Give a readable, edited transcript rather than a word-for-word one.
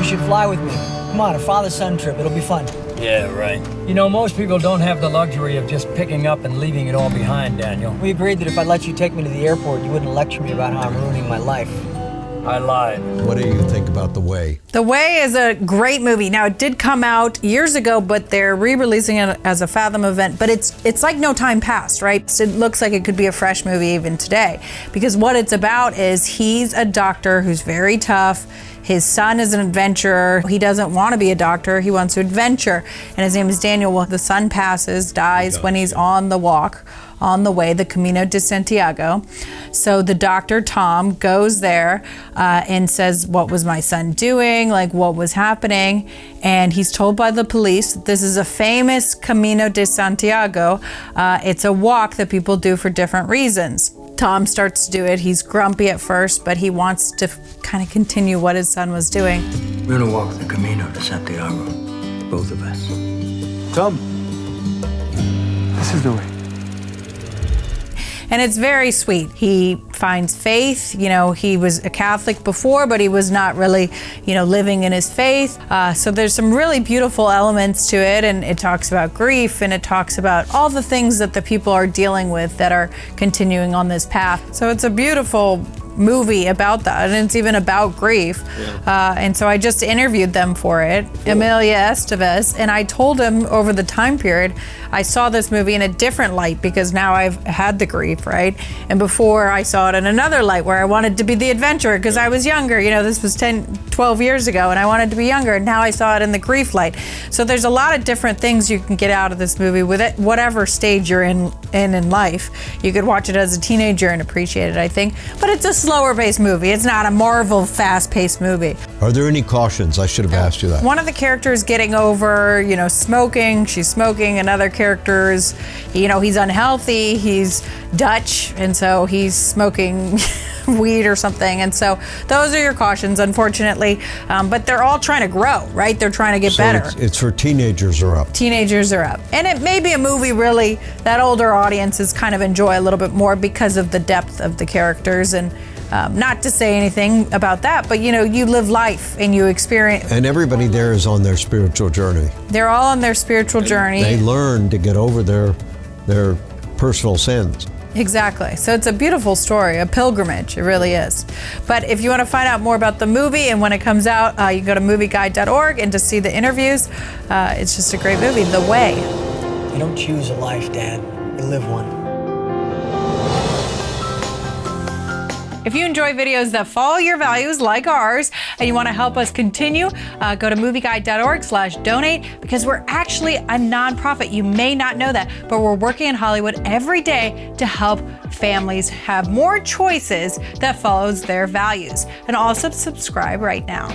should fly with me. Come on, a father-son trip. It'll be fun. Yeah, right. You know, most people don't have the luxury of just picking up and leaving it all behind, Daniel. We agreed that if I let you take me to the airport, you wouldn't lecture me about how I'm ruining my life. I lied. What do you think about The Way? The Way is a great movie. Now, it did come out years ago, but they're re-releasing it as a Fathom event. But it's like no time passed, right? So it looks like it could be a fresh movie even today. Because what it's about is he's a doctor who's very tough. His son is an adventurer. He doesn't want to be a doctor. He wants to adventure. And his name is Daniel. Well, the son passes, dies when he's on the walk, on the way, the Camino de Santiago. So the doctor, Tom, goes there and says, what was my son doing? Like, what was happening? And he's told by the police, this is a famous Camino de Santiago. It's a walk that people do for different reasons. Tom starts to do it. He's grumpy at first, but he wants to kind of continue what his son was doing. We're gonna walk the Camino de Santiago, both of us. Tom, this is the way. And it's very sweet. He finds faith. You know, he was a Catholic before, but he was not really, living in his faith. So there's some really beautiful elements to it, and it talks about grief, and it talks about all the things that the people are dealing with that are continuing on this path. So it's a beautiful movie about that, and it's even about grief. And so I just interviewed them for it, Emilia Estevez, and I told him over the time period, I saw this movie in a different light because now I've had the grief, right? And before I saw it in another light where I wanted to be the adventurer because I was younger. This was 10, 12 years ago, and I wanted to be younger, and now I saw it in the grief light. So there's a lot of different things you can get out of this movie with it, whatever stage you're in life. You could watch it as a teenager and appreciate it, I think. But it's a slower-paced movie. It's not a Marvel fast-paced movie. Are there any cautions? I should have asked you that. One of the characters getting over, smoking. She's smoking. Another character is, he's unhealthy. He's Dutch, and so he's smoking weed or something. And so those are your cautions, unfortunately. But they're all trying to grow, right? They're trying to get better. It's for teenagers or up. Teenagers are up. And it may be a movie really that older audiences kind of enjoy a little bit more because of the depth of the characters. And not to say anything about that, but you live life and you experience. And everybody there is on their spiritual journey. They're all on their spiritual journey. They learn to get over their personal sins. Exactly. So it's a beautiful story, a pilgrimage. It really is. But if you want to find out more about the movie and when it comes out, you can go to movieguide.org and to see the interviews. It's just a great movie, The Way. You don't choose a life, Dad. You live one. If you enjoy videos that follow your values like ours and you want to help us continue, go to movieguide.org/donate because we're actually a nonprofit. You may not know that, but we're working in Hollywood every day to help families have more choices that follows their values. And also subscribe right now.